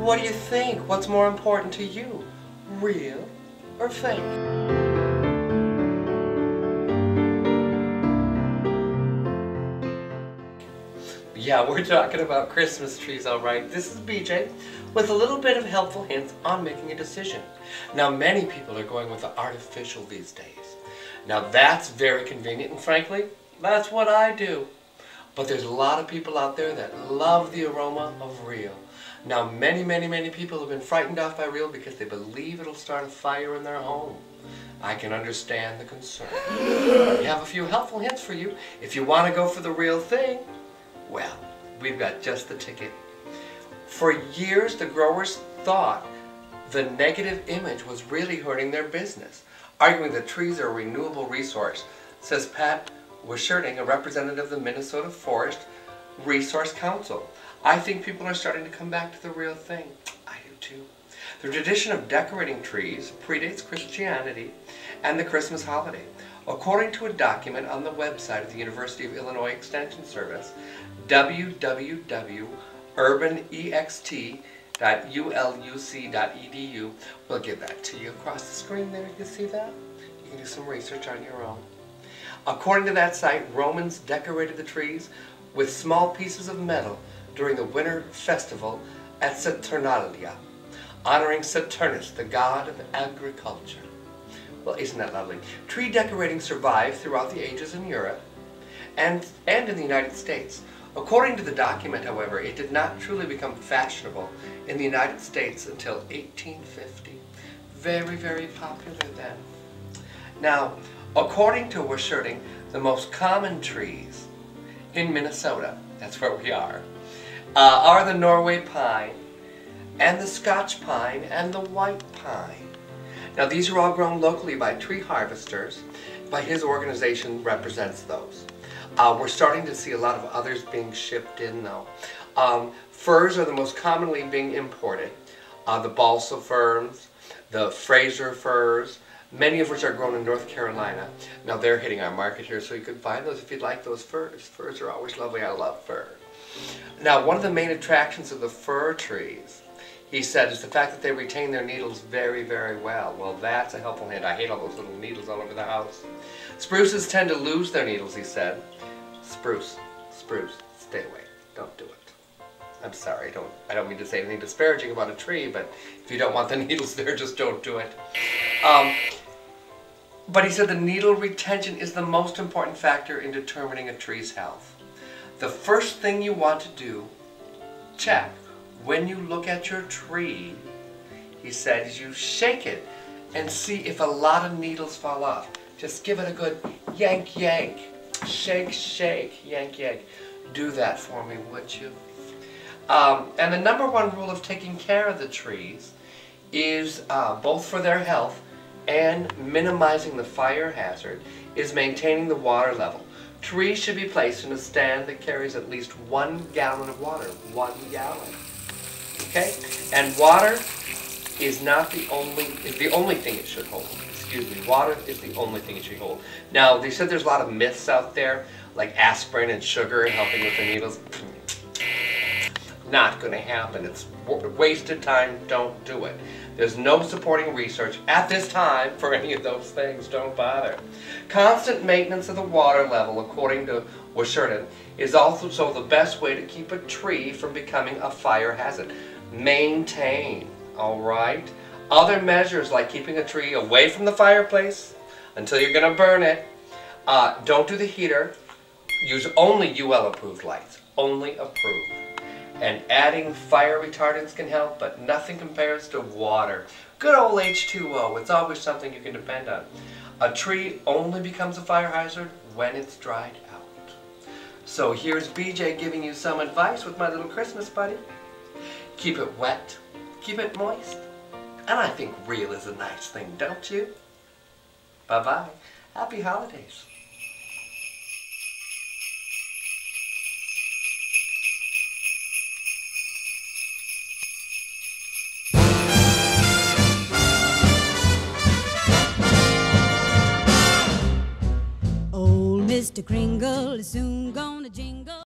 What do you think? What's more important to you? Real or fake? Yeah, we're talking about Christmas trees, all right. This is BJ with a little bit of helpful hints on making a decision. Now, many people are going with the artificial these days. Now, that's very convenient, and frankly, that's what I do. But there's a lot of people out there that love the aroma of real. Now, many people have been frightened off by real because they believe it'll start a fire in their home. I can understand the concern. We have a few helpful hints for you. If you want to go for the real thing, well, we've got just the ticket. For years, the growers thought the negative image was really hurting their business, arguing that trees are a renewable resource, says Pat Wischerting, a representative of the Minnesota Forest Resource Council. I think people are starting to come back to the real thing. I do too. The tradition of decorating trees predates Christianity and the Christmas holiday. According to a document on the website of the University of Illinois Extension Service, www.urbanext.uluc.edu, we'll give that to you across the screen there. You can see that? You can do some research on your own. According to that site, Romans decorated the trees with small pieces of metal during the winter festival at Saturnalia, honoring Saturnus, the god of agriculture. Well, isn't that lovely? Tree decorating survived throughout the ages in Europe and in the United States. According to the document, however, it did not truly become fashionable in the United States until 1850. Very popular then. Now, according to Wischerting, the most common trees in Minnesota, that's where we are the Norway pine, and the Scotch pine, and the white pine. Now, these are all grown locally by tree harvesters, but his organization represents those. We're starting to see a lot of others being shipped in, though. Firs are the most commonly being imported. The balsa firs, the Fraser firs, many of which are grown in North Carolina. Now, they're hitting our market here, so you can find those if you'd like those firs. Firs are always lovely. I love fir. Now, one of the main attractions of the fir trees, he said, is the fact that they retain their needles very well. Well, that's a helpful hint. I hate all those little needles all over the house. Spruces tend to lose their needles, he said. Spruce, stay away. Don't do it. I'm sorry, I don't mean to say anything disparaging about a tree, but if you don't want the needles there, just don't do it. But he said the needle retention is the most important factor in determining a tree's health. The first thing you want to do, check, when you look at your tree, he said, is you shake it and see if a lot of needles fall off. Just give it a good yank, shake, yank. Do that for me, would you? And the number one rule of taking care of the trees is, both for their health and minimizing the fire hazard, is maintaining the water level. Trees should be placed in a stand that carries at least 1 gallon of water. 1 gallon. Okay? And water is not the only thing it should hold. Excuse me. Water is the only thing it should hold. Now, they said there's a lot of myths out there, like aspirin and sugar helping with the needles. Not going to happen. It's wasted time. Don't do it. There's no supporting research at this time for any of those things. Don't bother. Constant maintenance of the water level, according to Wischerting, is also the best way to keep a tree from becoming a fire hazard. Maintain, all right? Other measures like keeping a tree away from the fireplace until you're going to burn it. Don't do the heater. Use only UL approved lights. Only approved. And adding fire retardants can help, but nothing compares to water. Good old H2O. It's always something you can depend on. A tree only becomes a fire hazard when it's dried out. So here's BJ giving you some advice with my little Christmas buddy. Keep it wet. Keep it moist. And I think real is a nice thing, don't you? Bye-bye. Happy holidays. Mr. Kringle soon